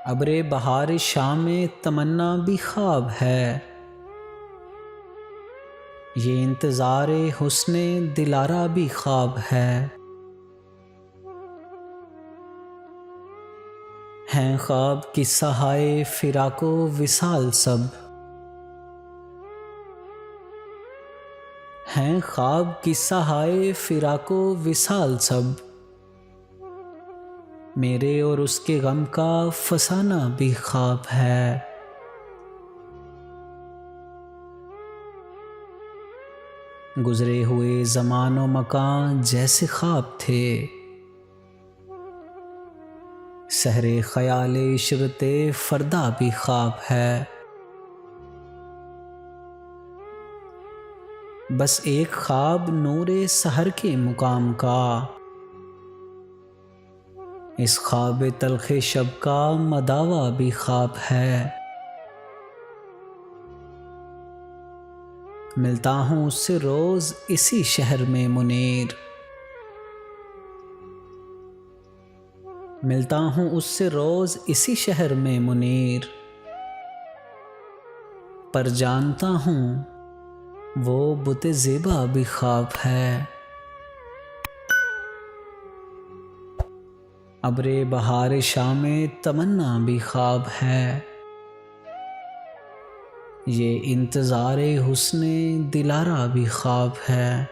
ابر بہار شام تمنا بھی خواب ہے، یہ انتظار حسن دلارا بھی خواب ہے۔ ہیں خواب قصہ ہائے فراق و وصال سب، ہیں خواب قصہ ہائے فراق و وصال سب، میرے اور اس کے غم کا فسانہ بھی خواب ہے۔ گزرے ہوئے زمان و مکان جیسے خواب تھے، سحر خیال عشرت فردا بھی خواب ہے۔ بس ایک خواب نور سحر کے مقام کا، اس خواب تلخ شب کا مداوا بھی خواب ہے۔ ملتا ہوں اس سے روز اسی شہر میں منیر، ملتا ہوں اس سے روز اسی شہر میں منیر، پر جانتا ہوں وہ بت زیبا بھی خواب ہے۔ ابر بہار شام تمنا بھی خواب ہے، یہ انتظار حسن دلارا بھی خواب ہے۔